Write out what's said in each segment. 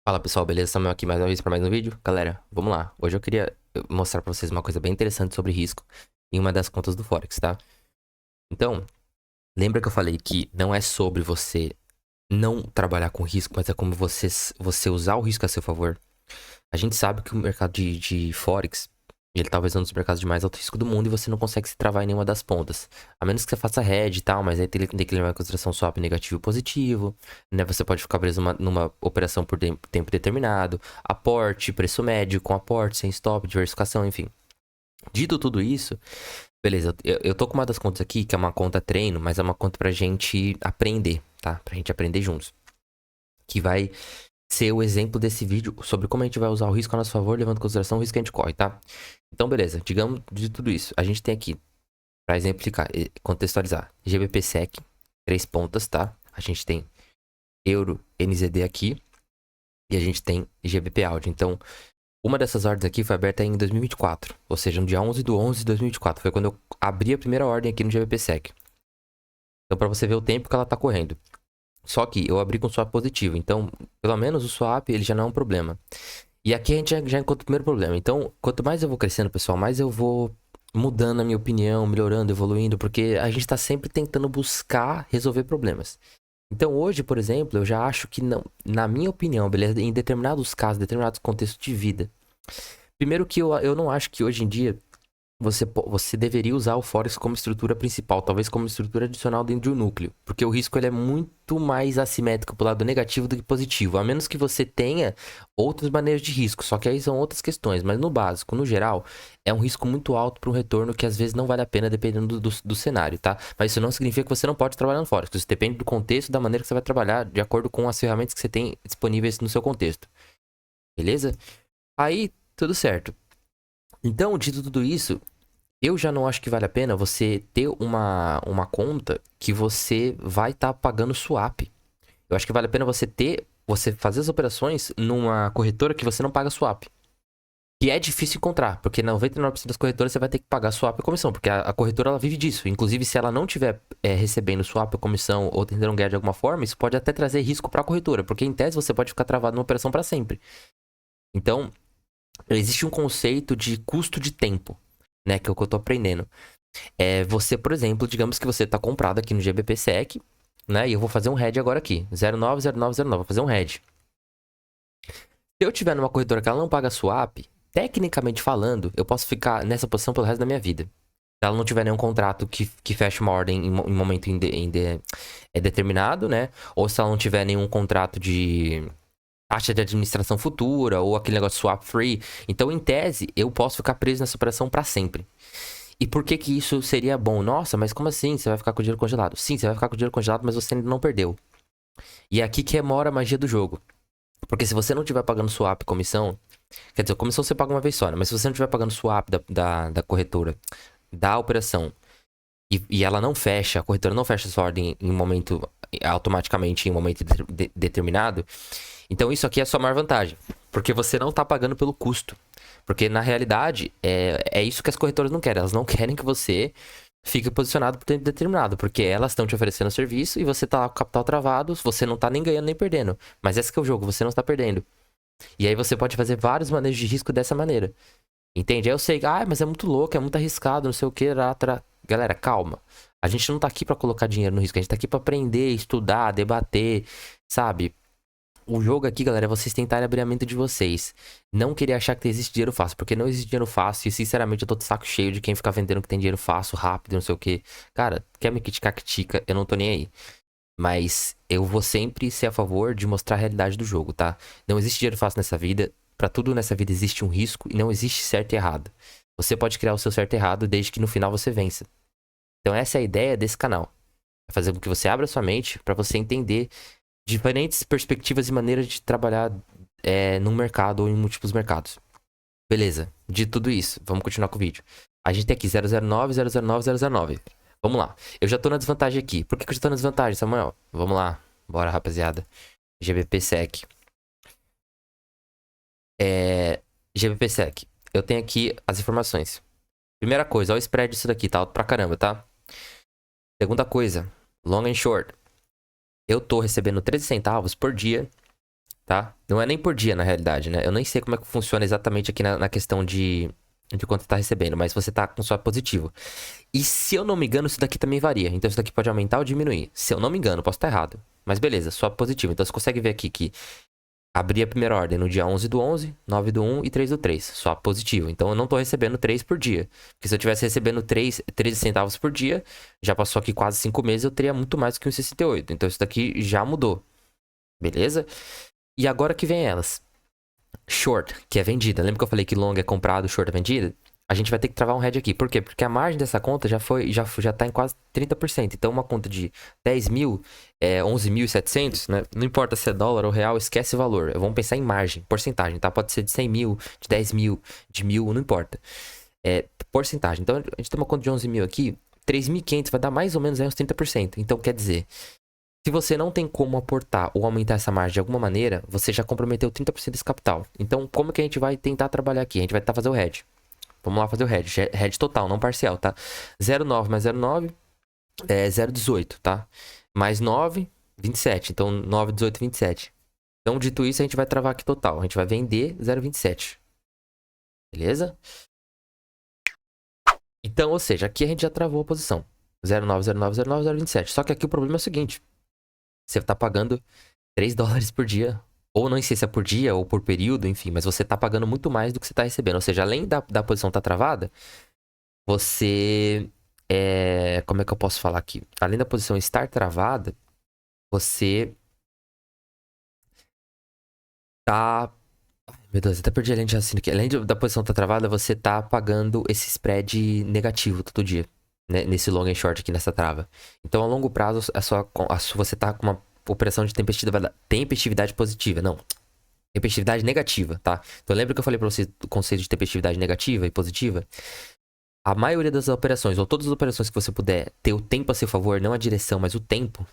Fala pessoal, beleza? Samuel aqui mais uma vez para mais um vídeo. Galera, vamos lá. Hoje eu queria mostrar para vocês uma coisa bem interessante sobre risco em uma das contas do Forex, tá? Então, lembra que eu falei que não é sobre você não trabalhar com risco, mas é como você usar o risco a seu favor. A gente sabe que o mercado de Forex, ele talvez é um dos mercados de mais alto risco do mundo e você não consegue se travar em nenhuma das pontas. A menos que você faça hedge e tal, mas aí tem que levar em consideração swap negativo e positivo, né? Você pode ficar preso numa operação por tempo determinado, aporte, preço médio, com aporte, sem stop, diversificação, enfim. Dito tudo isso, beleza, eu tô com uma das contas aqui, que é uma conta treino, mas é uma conta pra gente aprender, tá? Pra gente aprender juntos. Que vai ser o exemplo desse vídeo sobre como a gente vai usar o risco a nosso favor, levando em consideração o risco que a gente corre, tá? Então, beleza, digamos de tudo isso. A gente tem aqui, para exemplificar, contextualizar, GBP-SEC, 3 pontas, tá? A gente tem Euro NZD aqui e a gente tem GBP-AUD. Então, uma dessas ordens aqui foi aberta em 2024, ou seja, no dia 11/11/2024. Foi quando eu abri a primeira ordem aqui no GBP-SEC. Então, para você ver o tempo que ela tá correndo. Só que eu abri com swap positivo, então, pelo menos o swap ele já não é um problema. E aqui a gente já encontra o primeiro problema. Então, quanto mais eu vou crescendo, pessoal, mais eu vou mudando a minha opinião, melhorando, evoluindo, porque a gente tá sempre tentando buscar resolver problemas. Então, hoje, por exemplo, eu já acho que não, na minha opinião, beleza, em determinados casos, determinados contextos de vida. Primeiro que eu não acho que hoje em dia você deveria usar o Forex como estrutura principal, talvez como estrutura adicional dentro de um núcleo, porque o risco ele é muito mais assimétrico pro lado negativo do que positivo, a menos que você tenha outras maneiras de risco, só que aí são outras questões, mas no básico, no geral, é um risco muito alto para um retorno que às vezes não vale a pena dependendo do cenário, tá? Mas isso não significa que você não pode trabalhar no Forex, isso depende do contexto e da maneira que você vai trabalhar, de acordo com as ferramentas que você tem disponíveis no seu contexto, beleza? Aí, tudo certo. Então, dito tudo isso, eu já não acho que vale a pena você ter uma conta que você vai estar pagando swap. Eu acho que vale a pena você fazer as operações numa corretora que você não paga swap. Que é difícil encontrar, porque 99% das corretoras você vai ter que pagar swap e comissão, porque a corretora ela vive disso. Inclusive, se ela não estiver recebendo swap ou comissão ou tentando ganhar de alguma forma, isso pode até trazer risco para a corretora, porque em tese você pode ficar travado numa operação para sempre. Então, existe um conceito de custo de tempo, né, que é o que eu tô aprendendo. Você, por exemplo, digamos que você tá comprado aqui no GBP-SEC, né? E eu vou fazer um hedge agora aqui. 090909, vou fazer um hedge. Se eu tiver numa corretora que ela não paga swap, tecnicamente falando, eu posso ficar nessa posição pelo resto da minha vida. Se ela não tiver nenhum contrato que feche uma ordem em momento determinado, né? Ou se ela não tiver nenhum contrato de taxa de administração futura, ou aquele negócio swap free. Então, em tese, eu posso ficar preso nessa operação para sempre. E por que que isso seria bom? Nossa, mas como assim? Você vai ficar com o dinheiro congelado? Sim, você vai ficar com o dinheiro congelado, mas você ainda não perdeu. E é aqui que mora a magia do jogo. Porque se você não estiver pagando swap, comissão... Quer dizer, comissão você paga uma vez só, né? Mas se você não estiver pagando swap da corretora, da operação, e ela não fecha, a corretora não fecha sua ordem em momento... automaticamente em um momento determinado, então isso aqui é a sua maior vantagem. Porque você não tá pagando pelo custo. Porque na realidade, é isso que as corretoras não querem. Elas não querem que você fique posicionado por tempo determinado. Porque elas estão te oferecendo serviço e você tá lá com o capital travado, você não tá nem ganhando nem perdendo. Mas esse que é o jogo, você não está perdendo. E aí você pode fazer vários manejos de risco dessa maneira. Entende? Aí eu sei, mas é muito louco, é muito arriscado, não sei o que. Galera, calma. A gente não tá aqui pra colocar dinheiro no risco, a gente tá aqui pra aprender, estudar, debater, sabe? O jogo aqui, galera, é vocês tentarem abrir a mente de vocês. Não querer achar que existe dinheiro fácil, porque não existe dinheiro fácil. E sinceramente, eu tô de saco cheio de quem fica vendendo que tem dinheiro fácil, rápido, não sei o que. Cara, quer me criticar, critica, eu não tô nem aí. Mas eu vou sempre ser a favor de mostrar a realidade do jogo, tá? Não existe dinheiro fácil nessa vida. Pra tudo nessa vida existe um risco e não existe certo e errado. Você pode criar o seu certo e errado desde que no final você vença. Então essa é a ideia desse canal. É fazer com que você abra sua mente pra você entender diferentes perspectivas e maneiras de trabalhar num mercado ou em múltiplos mercados. Beleza, de tudo isso, vamos continuar com o vídeo. A gente tem aqui 009, 009, 009. Vamos lá. Eu já tô na desvantagem aqui. Por que eu já tô na desvantagem, Samuel? Vamos lá. Bora, rapaziada. GBP-SEC. GBP-SEC. Eu tenho aqui as informações. Primeira coisa, olha o spread disso daqui, tá alto pra caramba, tá? Segunda coisa, long and short. Eu tô recebendo 13 centavos por dia tá? Não é nem por dia, na realidade, né? Eu nem sei como é que funciona exatamente aqui na questão de quanto você tá recebendo, mas você tá com swap positivo. E se eu não me engano, isso daqui também varia. Então isso daqui pode aumentar ou diminuir. Se eu não me engano, posso estar errado. Mas beleza, swap positivo. Então você consegue ver aqui que abri a primeira ordem no dia 11/11, 9/1 e 3/3. Swap positivo. Então eu não tô recebendo 3 por dia. Porque se eu tivesse recebendo 13 centavos por dia, já passou aqui quase 5 meses, eu teria muito mais que 1,68. Então isso daqui já mudou. Beleza? E agora que vem elas. Short, que é vendida. Lembra que eu falei que long é comprado, short é vendida? A gente vai ter que travar um hedge aqui. Por quê? Porque a margem dessa conta já tá em quase 30%. Então, uma conta de 10 mil, 11.700, né? Não importa se é dólar ou real, esquece o valor. Vamos pensar em margem, porcentagem, tá? Pode ser de 100 mil, de 10 mil, de 1.000, não importa. É porcentagem. Então, a gente tem uma conta de 11 mil aqui, 3.500 vai dar mais ou menos aí uns 30%. Então, quer dizer, se você não tem como aportar ou aumentar essa margem de alguma maneira, você já comprometeu 30% desse capital. Então, como que a gente vai tentar trabalhar aqui? A gente vai tentar fazer o hedge. Vamos lá fazer o hedge. Hedge total, não parcial, tá? 0,9 mais 0,9 é 0,18, tá? Mais 9, 27. Então, 9, 18, 27. Então, dito isso, a gente vai travar aqui total. A gente vai vender 0,27. Beleza? Então, ou seja, aqui a gente já travou a posição. 0,9, 0,9, 0,9, 0,27. Só que aqui o problema é o seguinte. Você tá pagando 3 dólares por dia. Ou não sei se é por dia ou por período, enfim. Mas você tá pagando muito mais do que você tá recebendo. Ou seja, além da posição estar travada, você... como é que eu posso falar aqui? Além da posição estar travada, você tá... Ai, meu Deus, eu até perdi a linha de raciocínio aqui. Além da posição estar travada, você tá pagando esse spread negativo todo dia. Né? Nesse long and short aqui, nessa trava. Então, a longo prazo, você tá com uma operação de tempestividade positiva. Não, tempestividade negativa, tá? Então, lembra que eu falei pra vocês do conceito de tempestividade negativa e positiva? A maioria das operações, ou todas as operações que você puder ter o tempo a seu favor, não a direção, mas o tempo.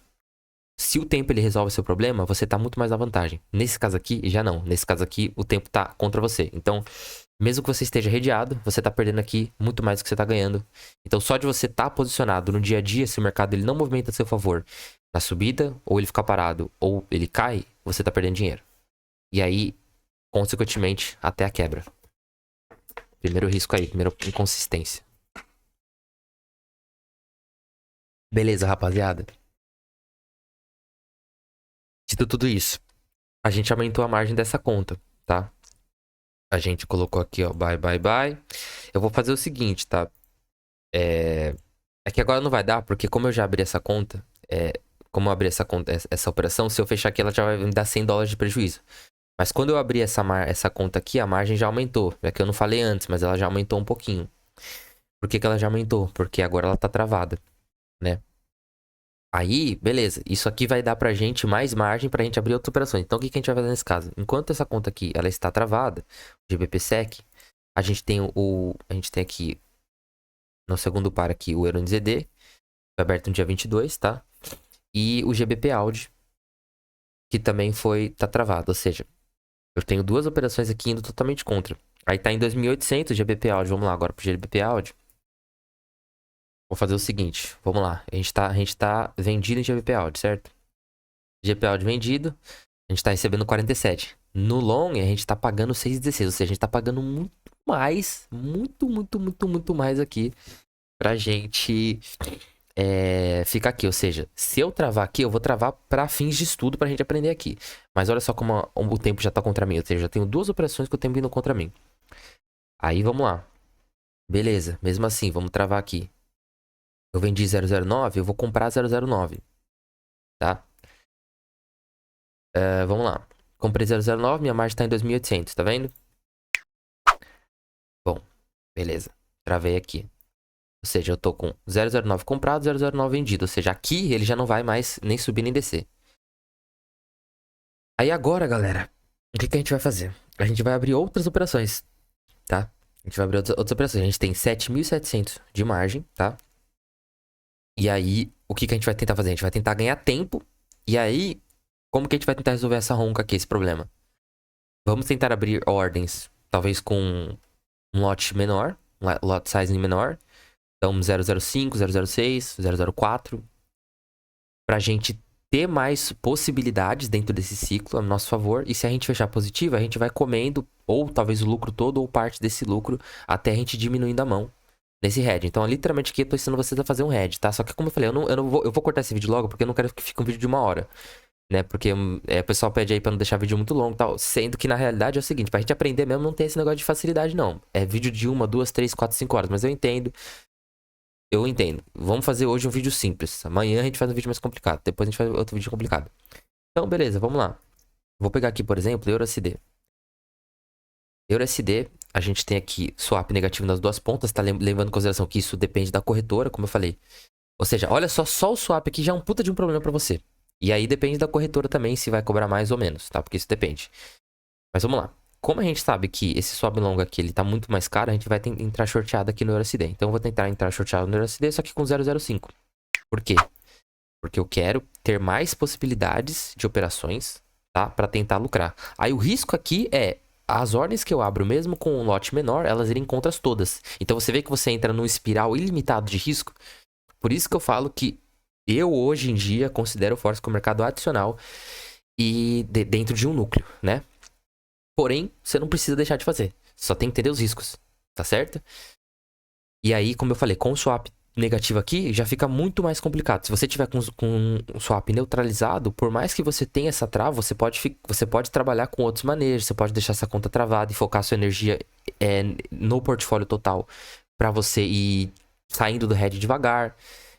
Se o tempo ele resolve seu problema, você tá muito mais à vantagem. Nesse caso aqui, já não. Nesse caso aqui, o tempo tá contra você. Então, mesmo que você esteja redeado, você tá perdendo aqui muito mais do que você tá ganhando. Então, só de você estar posicionado no dia a dia, se o mercado ele não movimenta a seu favor na subida, ou ele ficar parado, ou ele cai, você tá perdendo dinheiro. E aí, consequentemente, até a quebra. Primeiro risco aí, primeira inconsistência. Beleza, rapaziada? Dito tudo isso, a gente aumentou a margem dessa conta, tá? A gente colocou aqui, ó, buy, buy, buy. Eu vou fazer o seguinte, tá? É que agora não vai dar, porque como eu já abri essa conta, como eu abri essa conta, essa operação, se eu fechar aqui, ela já vai me dar 100 dólares de prejuízo. Mas quando eu abri essa conta aqui, a margem já aumentou. É que eu não falei antes, mas ela já aumentou um pouquinho. Por que que ela já aumentou? Porque agora ela tá travada, né? Aí, beleza. Isso aqui vai dar pra gente mais margem pra gente abrir outras operações. Então, o que que a gente vai fazer nesse caso? Enquanto essa conta aqui, ela está travada, GBPSEC, a gente tem a gente tem aqui, no segundo par aqui, o EURUNZD, foi aberto no dia 22, tá? E o GBP Audi, que também tá travado. Ou seja, eu tenho duas operações aqui indo totalmente contra. Aí tá em 2.800 GBP Audi. Vamos lá agora pro GBP Audi. Vou fazer o seguinte, vamos lá. A gente tá vendido em GBP Audi, certo? GBP Audi vendido, a gente tá recebendo 47. No long, a gente tá pagando 6,16. Ou seja, a gente tá pagando muito mais, muito mais aqui pra gente ficar aqui. Ou seja, se eu travar aqui, eu vou travar pra fins de estudo pra gente aprender aqui. Mas olha só como o tempo já tá contra mim. Ou seja, já tenho duas operações que eu tenho vindo contra mim. Aí, vamos lá. Beleza, mesmo assim, vamos travar aqui. Eu vendi 009, eu vou comprar 009, tá? Vamos lá. Comprei 009, minha margem tá em 2.800, tá vendo? Bom, beleza. Travei aqui. Ou seja, eu tô com 009 comprado, 009 vendido. Ou seja, aqui ele já não vai mais nem subir nem descer. Aí agora, galera, o que que a gente vai fazer? A gente vai abrir outras operações, tá? A gente vai abrir outras operações. A gente tem 7.700 de margem, tá? E aí, o que que a gente vai tentar fazer? A gente vai tentar ganhar tempo. E aí, como que a gente vai tentar resolver essa ronca aqui, esse problema? Vamos tentar abrir ordens, talvez com um lote menor, um lot size menor. Então, 005, 006, 004. Pra gente ter mais possibilidades dentro desse ciclo a nosso favor. E se a gente fechar positivo, a gente vai comendo, ou talvez o lucro todo, ou parte desse lucro, até a gente diminuindo a mão nesse head. Então, literalmente aqui eu tô ensinando vocês a fazer um head, tá? Só que como eu falei, eu vou cortar esse vídeo logo, porque eu não quero que fique um vídeo de 1 hora. Né, porque o pessoal pede aí pra não deixar vídeo muito longo e tal. Sendo que na realidade é o seguinte, pra gente aprender mesmo não tem esse negócio de facilidade, não. É vídeo de 1, 2, 3, 4, 5 horas. Mas eu entendo. Eu entendo. Vamos fazer hoje um vídeo simples. Amanhã a gente faz um vídeo mais complicado. Depois a gente faz outro vídeo complicado. Então, beleza, vamos lá. Vou pegar aqui, por exemplo, EURUSD. EURUSD, a gente tem aqui swap negativo nas duas pontas, tá levando em consideração que isso depende da corretora, como eu falei. Ou seja, olha só o swap aqui já é um puta de um problema pra você. E aí depende da corretora também se vai cobrar mais ou menos, tá? Porque isso depende. Mas vamos lá. Como a gente sabe que esse swap longo aqui ele tá muito mais caro, a gente vai entrar shorteado aqui no EURUSD. Então eu vou tentar entrar shorteado no EURUSD, só que com 0,05. Por quê? Porque eu quero ter mais possibilidades de operações, tá? Pra tentar lucrar. Aí o risco aqui é as ordens que eu abro, mesmo com um lote menor, elas irem contra as todas. Então você vê que você entra num espiral ilimitado de risco. Por isso que eu falo que eu, hoje em dia, considero o Forex como mercado adicional e dentro de um núcleo, né? Porém, você não precisa deixar de fazer. Só tem que entender os riscos, tá certo? E aí, como eu falei, com o swap negativo aqui, já fica muito mais complicado. Se você tiver com um swap neutralizado, por mais que você tenha essa trava, você pode trabalhar com outros manejos, você pode deixar essa conta travada e focar sua energia no portfólio total para você ir saindo do head devagar.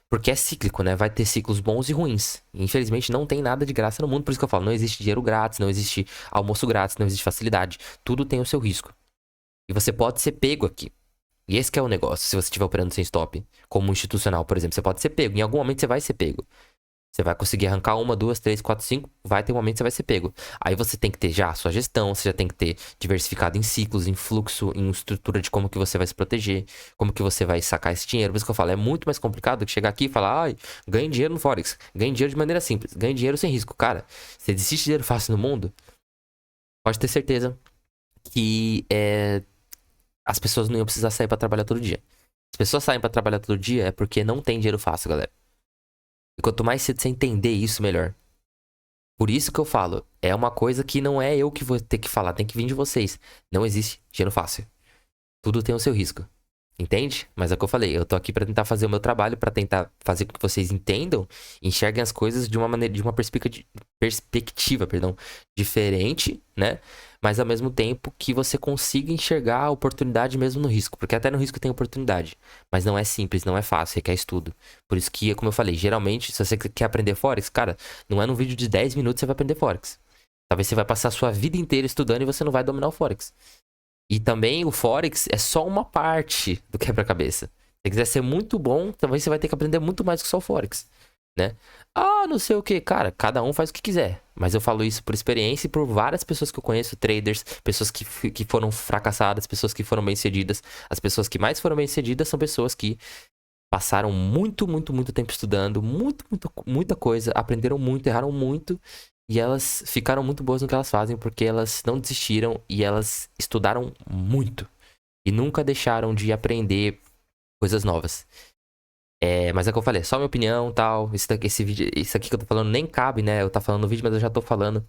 Porque é cíclico, né? Vai ter ciclos bons e ruins. Infelizmente, não tem nada de graça no mundo. Por isso que eu falo, não existe dinheiro grátis, não existe almoço grátis, não existe facilidade. Tudo tem o seu risco. E você pode ser pego aqui. E esse que é o negócio, se você estiver operando sem stop. Como institucional, por exemplo, você pode ser pego. Em algum momento você vai ser pego. Você vai conseguir arrancar 1, 2, 3, 4, 5. Vai ter um momento que você vai ser pego. Aí você tem que ter já a sua gestão. Você já tem que ter diversificado em ciclos, em fluxo, em estrutura de como que você vai se proteger. Como que você vai sacar esse dinheiro. Por isso que eu falo, é muito mais complicado que chegar aqui e falar, ai, ganhe dinheiro no Forex. Ganhe dinheiro de maneira simples. Ganhe dinheiro sem risco. Cara, se existe dinheiro fácil no mundo, pode ter certeza que as pessoas não iam precisar sair pra trabalhar todo dia. As pessoas saem pra trabalhar todo dia é porque não tem dinheiro fácil, galera. E quanto mais cedo você entender isso, melhor. Por isso que eu falo, é uma coisa que não é eu que vou ter que falar, tem que vir de vocês. Não existe dinheiro fácil. Tudo tem o seu risco. Entende? Mas é o que eu falei, eu tô aqui pra tentar fazer o meu trabalho, pra tentar fazer com que vocês entendam, enxerguem as coisas de uma maneira, de uma perspectiva, perdão, diferente, né? Mas ao mesmo tempo que você consiga enxergar a oportunidade mesmo no risco, porque até no risco tem oportunidade, mas não é simples, não é fácil, requer estudo. Por isso que, como eu falei, geralmente, se você quer aprender Forex, cara, não é num vídeo de 10 minutos que você vai aprender Forex. Talvez você vai passar a sua vida inteira estudando e você não vai dominar o Forex. E também o Forex é só uma parte do quebra-cabeça. Se quiser ser muito bom, também você vai ter que aprender muito mais que só o Forex, né? Ah, não sei o que, cara, cada um faz o que quiser. Mas eu falo isso por experiência e por várias pessoas que eu conheço, traders, pessoas que foram fracassadas, pessoas que foram bem-sucedidas. As pessoas que mais foram bem-sucedidas são pessoas que passaram muito, muito, muito tempo estudando, muita coisa, aprenderam muito, erraram muito. E elas ficaram muito boas no que elas fazem porque elas não desistiram e elas estudaram muito. E nunca deixaram de aprender coisas novas. Mas é o que eu falei, só minha opinião tal. Esse vídeo, isso aqui que eu tô falando nem cabe, né? Eu tá falando no vídeo, mas eu já tô falando.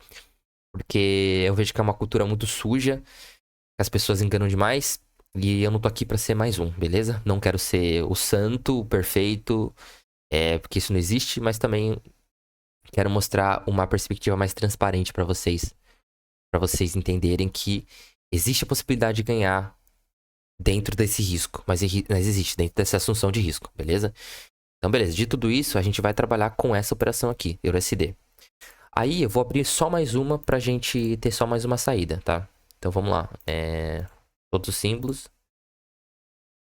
Porque eu vejo que é uma cultura muito suja. Que as pessoas enganam demais. E eu não tô aqui pra ser mais um, beleza? Não quero ser o santo, o perfeito. Porque isso não existe, mas também quero mostrar uma perspectiva mais transparente pra vocês entenderem que existe a possibilidade de ganhar dentro desse risco, mas existe dentro dessa assunção de risco, beleza? Então, beleza, de tudo isso, a gente vai trabalhar com essa operação aqui, EURUSD. Aí, eu vou abrir só mais uma pra gente ter só mais uma saída, tá? Então, vamos lá. Todos os símbolos.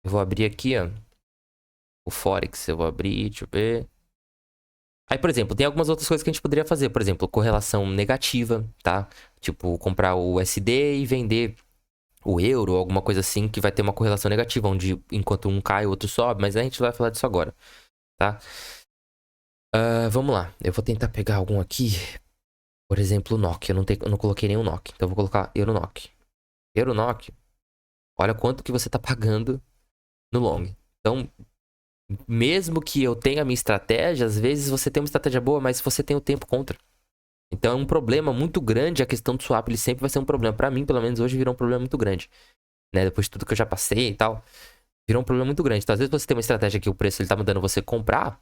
Eu vou abrir aqui, ó, o Forex. Eu vou abrir, deixa eu ver. Aí, por exemplo, tem algumas outras coisas que a gente poderia fazer. Por exemplo, correlação negativa, tá? Tipo, comprar o USD e vender o euro, alguma coisa assim, que vai ter uma correlação negativa, onde enquanto um cai, o outro sobe. Mas a gente vai falar disso agora, tá? Vamos lá. Eu vou tentar pegar algum aqui. Por exemplo, o NOK. Eu não coloquei nenhum NOK. Então eu vou colocar EURONOK. EURONOK. Olha quanto que você tá pagando no long. Então, Mesmo que eu tenha a minha estratégia, às vezes você tem uma estratégia boa, mas você tem o tempo contra. Então é um problema muito grande, a questão do swap, ele sempre vai ser um problema. Pra mim, pelo menos hoje, virou um problema muito grande. Né? Depois de tudo que eu já passei e tal, virou um problema muito grande. Então às vezes você tem uma estratégia que o preço ele tá mandando você comprar,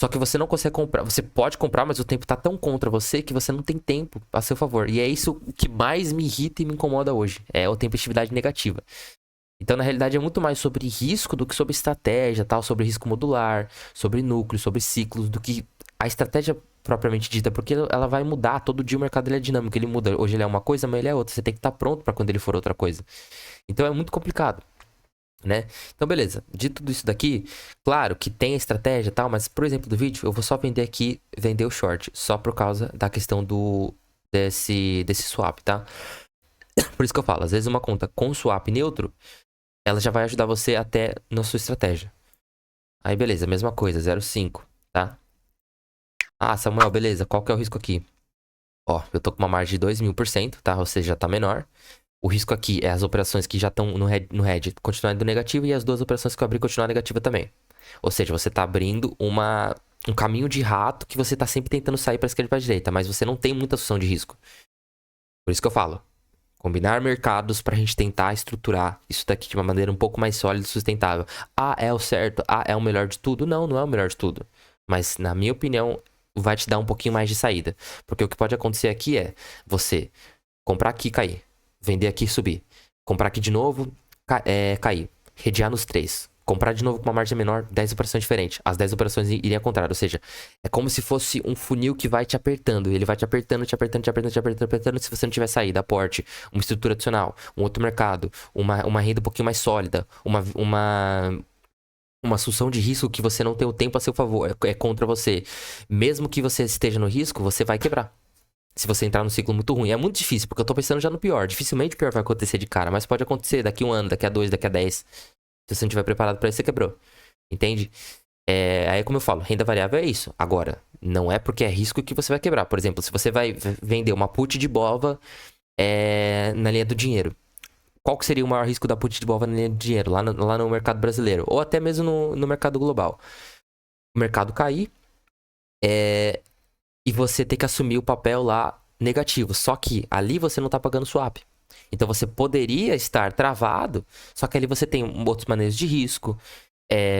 só que você não consegue comprar. Você pode comprar, mas o tempo tá tão contra você que você não tem tempo a seu favor. E é isso que mais me irrita e me incomoda hoje. É a tempestividade negativa. Então, na realidade, é muito mais sobre risco do que sobre estratégia, tal, sobre risco modular, sobre núcleo, sobre ciclos, do que a estratégia propriamente dita, porque ela vai mudar. Todo dia o mercado ele é dinâmico, ele muda. Hoje ele é uma coisa, amanhã ele é outra. Você tem que estar pronto para quando ele for outra coisa. Então, é muito complicado, né? Então, beleza. De tudo isso daqui, claro que tem a estratégia e tal, mas, por exemplo, do vídeo, eu vou só vender aqui, vender o short, só por causa da questão desse swap, tá? Por isso que eu falo, às vezes uma conta com swap neutro, ela já vai ajudar você até na sua estratégia. Aí, beleza, mesma coisa, 0,5, tá? Ah, Samuel, beleza, qual que é o risco aqui? Ó, eu tô com uma margem de 2.000%, tá? Ou seja, já tá menor. O risco aqui é as operações que já estão no head continuarem do negativo e as duas operações que eu abri continuar negativa também. Ou seja, você tá abrindo um caminho de rato que você tá sempre tentando sair pra esquerda e pra direita, mas você não tem muita associação de risco. Por isso que eu falo, combinar mercados pra gente tentar estruturar isso daqui de uma maneira um pouco mais sólida e sustentável. Ah, é o certo? Ah, é o melhor de tudo? Não, não é o melhor de tudo. Mas, na minha opinião, vai te dar um pouquinho mais de saída. Porque o que pode acontecer aqui é você comprar aqui e cair. Vender aqui e subir. Comprar aqui de novo, cair. Redear nos três. Comprar de novo com uma margem menor, 10 operações diferentes. As 10 operações iriam ao contrário. Ou seja, é como se fosse um funil que vai te apertando. Ele vai te apertando, te apertando, te apertando, te apertando, apertando. Se você não tiver saída, aporte, uma estrutura adicional, um outro mercado, uma renda um pouquinho mais sólida, uma assunção de risco que você não tem o tempo a seu favor, é contra você. Mesmo que você esteja no risco, você vai quebrar. Se você entrar num ciclo muito ruim. É muito difícil, porque eu tô pensando já no pior. Dificilmente o pior vai acontecer de cara, mas pode acontecer daqui 1 ano, daqui a 2, daqui a 10. Se você não estiver preparado pra isso, você quebrou. Entende? Aí, como eu falo, renda variável é isso. Agora, não é porque é risco que você vai quebrar. Por exemplo, se você vai vender uma put de BOVA na linha do dinheiro. Qual que seria o maior risco da put de BOVA na linha do dinheiro? Lá no mercado brasileiro. Ou até mesmo no mercado global. O mercado cair e você ter que assumir o papel lá negativo. Só que ali você não tá pagando swap. Então você poderia estar travado, só que ali você tem outros maneiras de risco.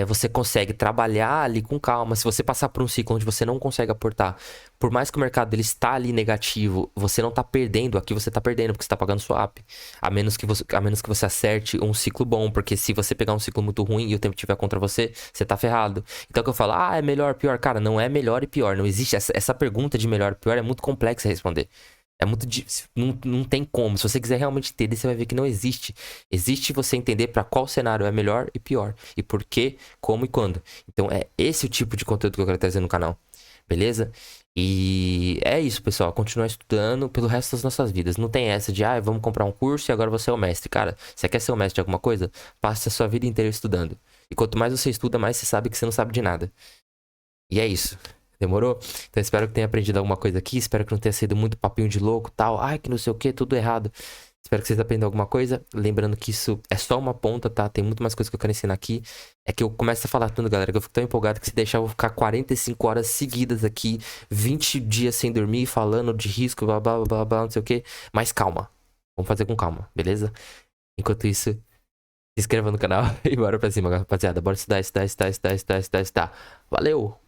Você consegue trabalhar ali com calma. Se você passar por um ciclo onde você não consegue aportar, por mais que o mercado ele está ali negativo, você não está perdendo. Aqui você está perdendo porque você está pagando swap. A menos que você acerte um ciclo bom, porque se você pegar um ciclo muito ruim e o tempo estiver contra você, você tá ferrado. Então que eu falo, é melhor, pior? Cara, não é melhor e pior. Não existe essa pergunta de melhor e pior, é muito complexa de responder. É muito difícil, não tem como. Se você quiser realmente entender, você vai ver que não existe. Existe você entender para qual cenário é melhor e pior. E por quê, como e quando. Então é esse o tipo de conteúdo que eu quero trazer no canal. Beleza? E é isso, pessoal. Continuar estudando pelo resto das nossas vidas. Não tem essa de, vamos comprar um curso e agora você é o mestre. Cara, você quer ser o mestre de alguma coisa? Passe a sua vida inteira estudando. E quanto mais você estuda, mais você sabe que você não sabe de nada. E é isso. Demorou? Então espero que tenha aprendido alguma coisa aqui. Espero que não tenha sido muito papinho de louco, tal. Que não sei o que, tudo errado. Espero que vocês aprendam alguma coisa. Lembrando que isso é só uma ponta, tá? Tem muito mais coisa que eu quero ensinar aqui. É que eu começo a falar tanto, galera, que eu fico tão empolgado que se deixar eu vou ficar 45 horas seguidas aqui, 20 dias sem dormir, falando de risco, blá blá blá blá, não sei o que. Mas calma. Vamos fazer com calma, beleza? Enquanto isso, se inscreva no canal e bora pra cima, rapaziada. Bora estudar, estudar, estudar, estudar, estudar, estudar, estudar. Valeu!